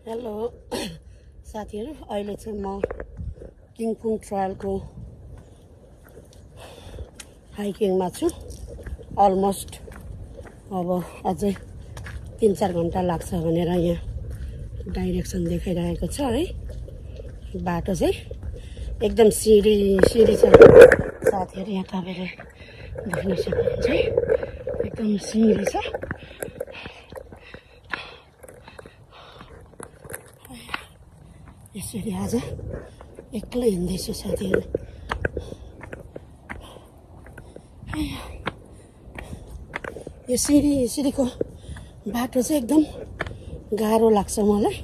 Hello साथीहरु, अहिले चाहिँ म किङपुङ ट्रायलको हाइकिङमा छु। अलमोस्ट अब अझै 3-4 घण्टा लाग्छ भनेर यहाँ डाइरेक्सन देखाइरहेको छ है। बाटो चाहिँ एकदम सिडी छ साथीहरु, यहाँ तपाईले देख्न सक्नुहुन्छ एकदम सिडी छ। यसरी आज एक्लै हिँड्दैछु साथीहरु। यो सिडीको बाटो चाहिँ एकदम गाह्रो लाग्छ मलाई।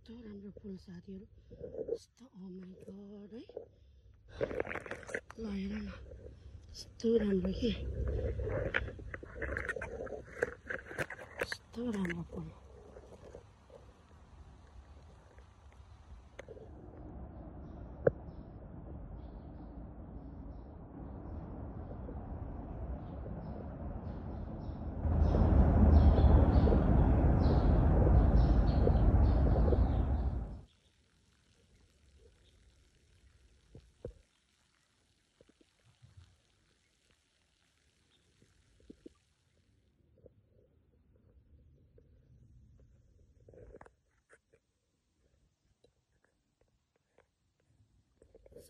यस्तो राम्रो फुल साथीहरु, यस्तो ओ माय गॉड है। ल हेर न, यस्तो राम्रो के, यस्तो राम्रो फुल।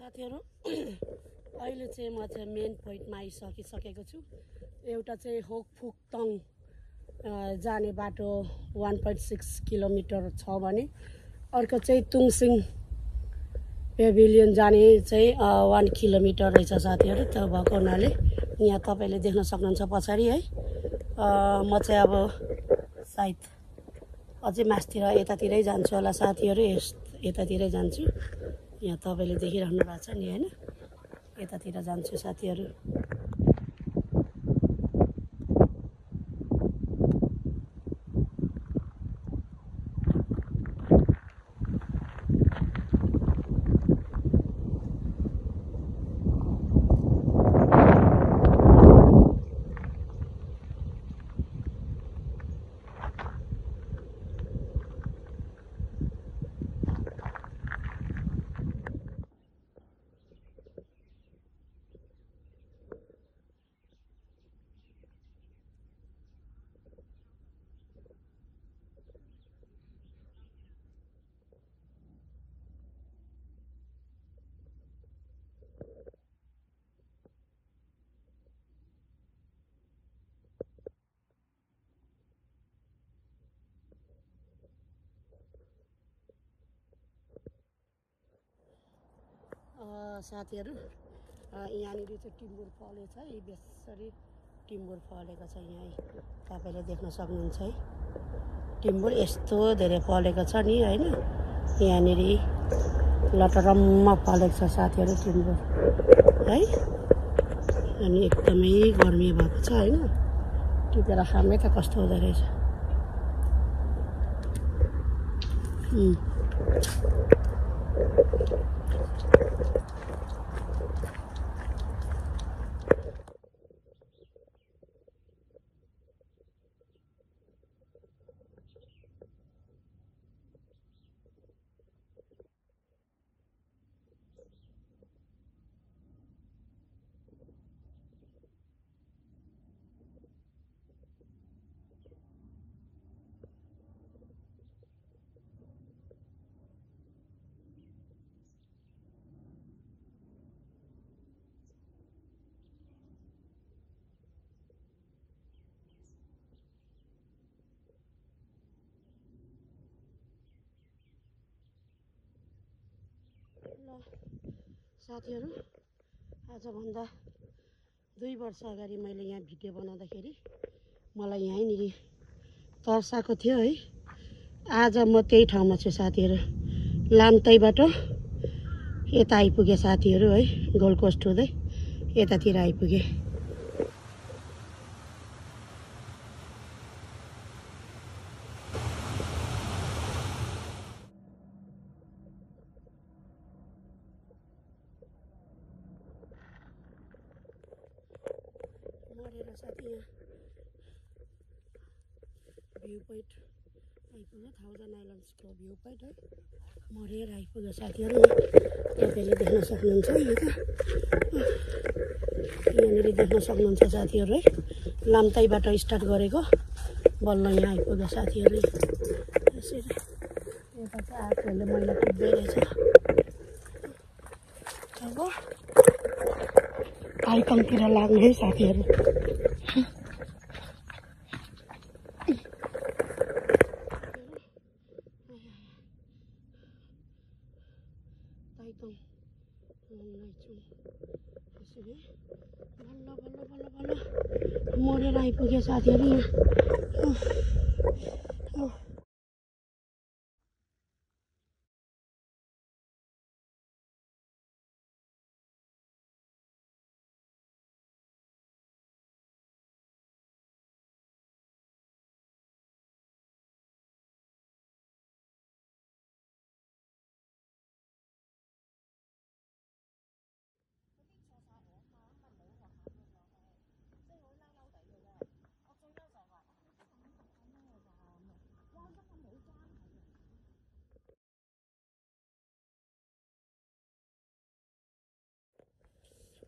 साथीहरु, अहिले चाहिँ म चाहिँ मेन पोइन्टमा आइसकेको छु। एउटा चाहिँ होकफुक्तङ जाने बाटो 1.6 किलोमिटर छ भने अर्को चाहिँ तुङसिङ पेभिलियन जाने चाहिँ 1 किलोमिटर रहेछ साथीहरु। त्यो भएको हुनाले यहाँ तपाईले देख्न सक्नुहुन्छ पछाडि है। म चाहिँ अब सायद अझै मास्तिर यतातिरै जान्छु होला साथीहरु, यतातिरै जान्छु। यहाँ तपाईले देखिरहनु भएको छ नि हैन, यतातिर जान्छु साथीहरु। साथीहरु, यहाँनिर चाहिँ टिम्बुर फलेको छ। यी बेसरी टिम्बुर फलेको छ यहाँ तपाईले देख्न सक्नुहुन्छ है। टिम्बुर यस्तो धेरै फलेको छ नि हैन, यहाँनिर लटरम्म फलेको छ साथीहरु टिम्बुर है। अनि एकदमै गर्मी भएको छ हैन, टिपेर खामै त कस्तो हुँदो रहेछ। साथीहरु, आजभन्दा 2 वर्ष अगाडि मैले यहाँ भिडियो बनाउँदाखेरि मलाई यहीँनिर तर्साएको थियो है। आज म त्यही ठाउँमा छु साथीहरु, लामतैबाट यता आइपुगे साथीहरु है। गोल्ड कोस्ट हुँदै यतातिर आइपुगे। साथी यहाँ भ्यू पोइन्ट आइपुग्यो 1000 आइल्यान्ड्सको भ्यू पोइन्ट है मरेर आइपुग्यो साथीहरू तपाईँले देख्न सक्नुहुन्छ यहाँनिर देख्न सक्नुहुन्छ साथीहरू है लाम्ताईबाट स्टार्ट गरेको बल्ल यहाँ आइपुग्यो साथीहरू यसरी यता चाहिँ आफूहरूले मैला टिप्दै रहेछ अब आइकनतिर लाग्ने है साथीहरू यसरी बल्ल बल्ल बल्ल बल्ल मरेर आइपुग्यो साथीहरू यहाँ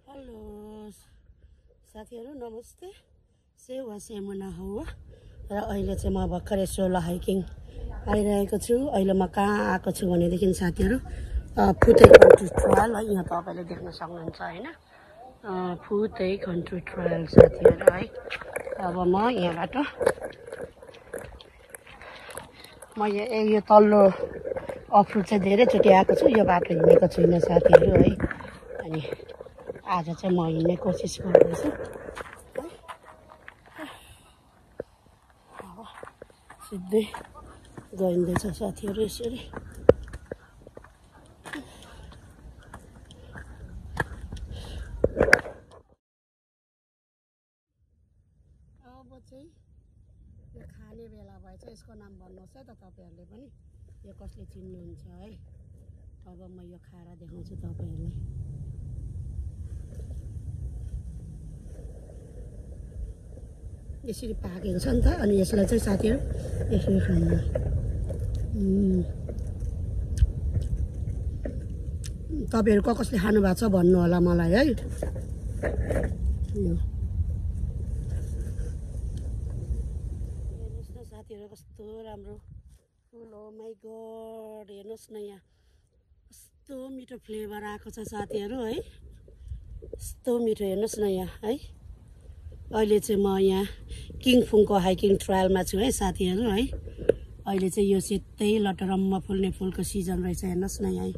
हेलो साथीहरू नमस्ते सेवा सेमुना हो र अहिले चाहिँ म भर्खरै सोलो हाइकिङ आइरहेको छु अहिले म कहाँ आएको छु भनेदेखि साथीहरू फुते कन्ट्री ट्रायल है यहाँ तपाईँले देख्न सक्नुहुन्छ होइन फुते कन्ट्री ट्रायल साथीहरू है अब म यहाँबाट म यो तल्लो अफरोड चाहिँ धेरैचोटि आएको छु यो बाटो हिँडेको छुइनँ साथीहरू है अनि आज चाहिँ म हिँड्ने कोसिस गर्दैछु अब सिधै गइँदैछ साथीहरू यसरी अब चाहिँ यो खाने बेला भएछ यसको नाम भन्नुहोस् है त तपाईँहरूले पनि यो कसले चिन्नुहुन्छ है अब म यो खाएर देखाउँछु तपाईँहरूलाई यसरी पाकेको छ नि त अनि यसलाई चाहिँ साथीहरू यसरी खानु तपाईँहरू कसले खानु भएको छ भन्नु होला मलाई है हेर्नुहोस् न साथीहरू कस्तो राम्रो फुल हो माइ गड हेर्नुहोस् न यहाँ कस्तो मिठो फ्लेभर आएको छ साथीहरू है कस्तो मिठो हेर्नुहोस् न यहाँ है अहिले चाहिँ म यहाँ किङफुङको हाइकिङ ट्रायलमा छु है साथीहरू है अहिले चाहिँ यो सेतै लटरम्म फुल्ने फुलको सिजन रहेछ हेर्नुहोस् न यहाँ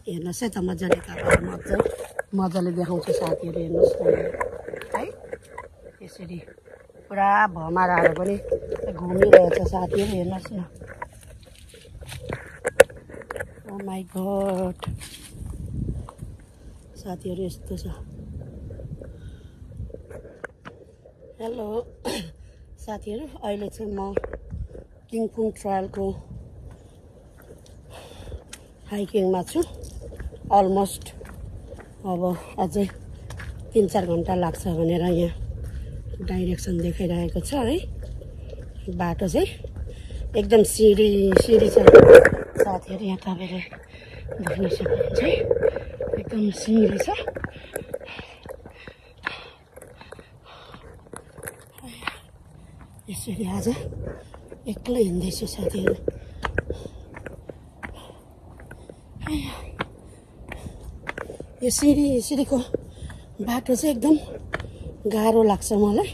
हेर्नुहोस् है त मजाले तपाईँहरू मजाले देखाउँछु साथीहरू हेर्नुहोस् न है यसरी पुरा भमराहरू पनि घुमिरहेछ साथीहरू हेर्नुहोस् न ओ माइ गड साथीहरू यस्तो छ हेलो साथीहरू अहिले चाहिँ म किङफुङ ट्रायलको हाइकिङमा छु अलमोस्ट अब अझै 3-4 घन्टा लाग्छ भनेर यहाँ डाइरेक्सन देखाइरहेको छ है बाटो चाहिँ एकदम सिडी छ साथीहरू यहाँ तपाईँले देख्न सक्नुहुन्छ है एकदम सिडी छ यसरी आज एक्लै हिँड्दैछु साथीहरू यो सिडीको बाटो चाहिँ एकदम गाह्रो लाग्छ मलाई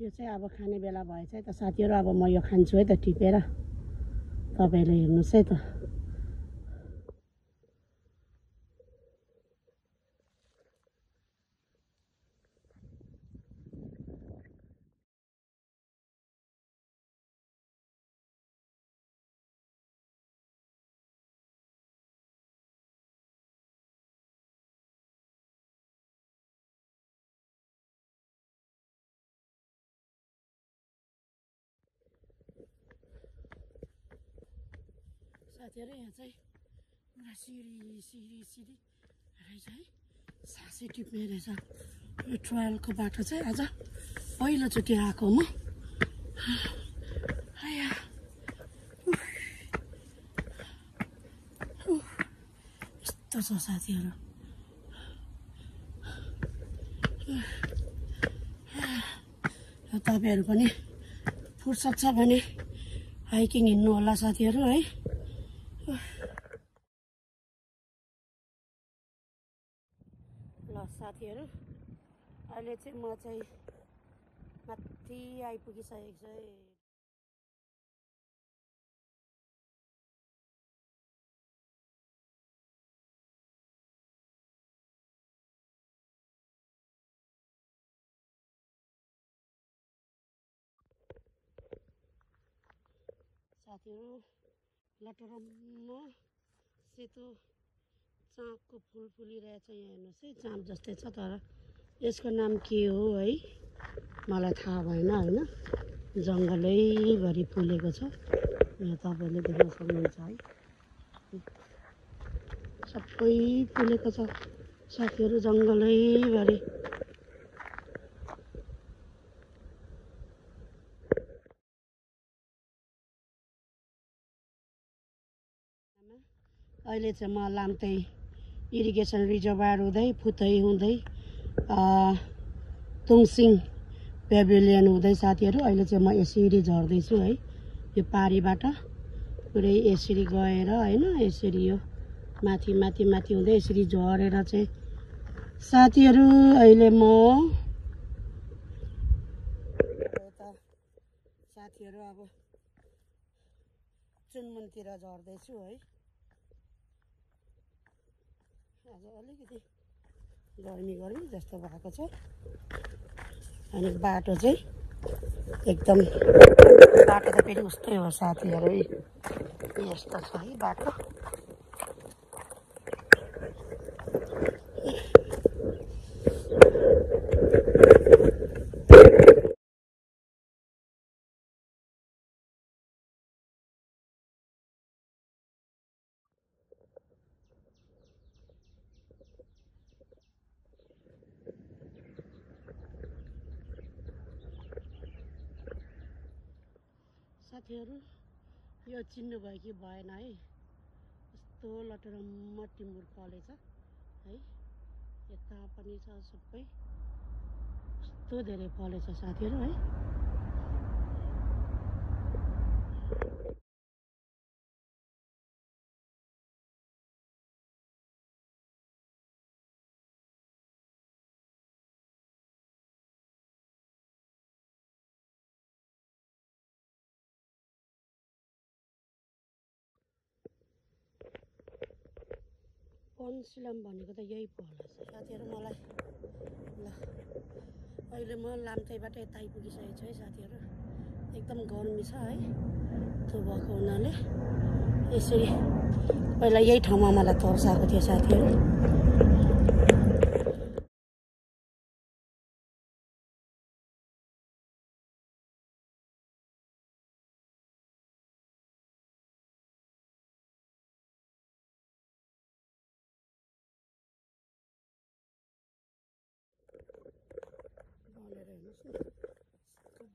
यो चाहिँ अब खाने बेला भएछ है त साथीहरू अब म यो खान्छु है त टिपेर तपाईँले हेर्नुहोस् है त साथीहरू यहाँ चाहिँ पुरा सिडी रहेछ है सासै टिप्ने रहेछ यो ट्रायलको बाटो चाहिँ आज पहिलोचोटि आएको म यस्तो छ साथीहरू तपाईँहरू पनि फुर्सद छ भने हाइकिङ हिँड्नु होला साथीहरू है ल साथीहरू अहिले चाहिँ म चाहिँ माथि आइपुगिसकेको छु है साथीहरू लटरम्म सेतो चाँपको फुल फुलिरहेछ यहाँ हेर्नुहोस् है चाँप जस्तै छ तर यसको नाम के हो है मलाई थाहा भएन होइन जङ्गलैभरि फुलेको छ यहाँ तपाईँले देख्न सक्नुहुन्छ है सबै फुलेको छ साथीहरू जङ्गलैभरि अहिले चाहिँ म लाम्ते इरिगेसन रिजर्भर हुँदै फुतै हुँदै तुङसिङ पेभिलियन हुँदै साथीहरू अहिले चाहिँ म यसरी झर्दैछु है यो पारीबाट पुरै यसरी गएर होइन यसरी यो माथि माथि माथि हुँदै यसरी झरेर चाहिँ साथीहरू अहिले म साथीहरू अब चुनमुनतिर झर्दैछु है आज अलिकति गर्मी जस्तो भएको छ अनि बाटो चाहिँ एकदम बाटो त फेरि उस्तै हो साथीहरू यस्तो छ है बाटो साथीहरू यो चिन्नुभयो कि भएन है यस्तो लटरम्म टिम्बुर फलेछ है यता पनि छ सबै यस्तो धेरै फलेछ साथीहरू है पन्सिलम भनेको त यही फल साथीहरू मलाई ल अहिले म लाम्तेबाट यता आइपुगिसकेको छु है साथीहरू एकदम गर्मी छ है त्यो भएको हुनाले यसरी पहिला यही ठाउँमा मलाई तर्साएको थियो साथीहरू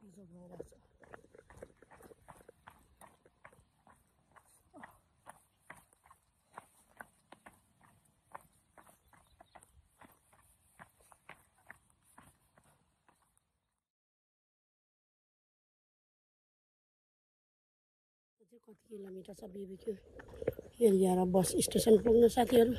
बिजो भइरहेछ कति किलोमिटर छ बिबीक्यू एरिया र बस स्टेसन पुग्नु साथीहरू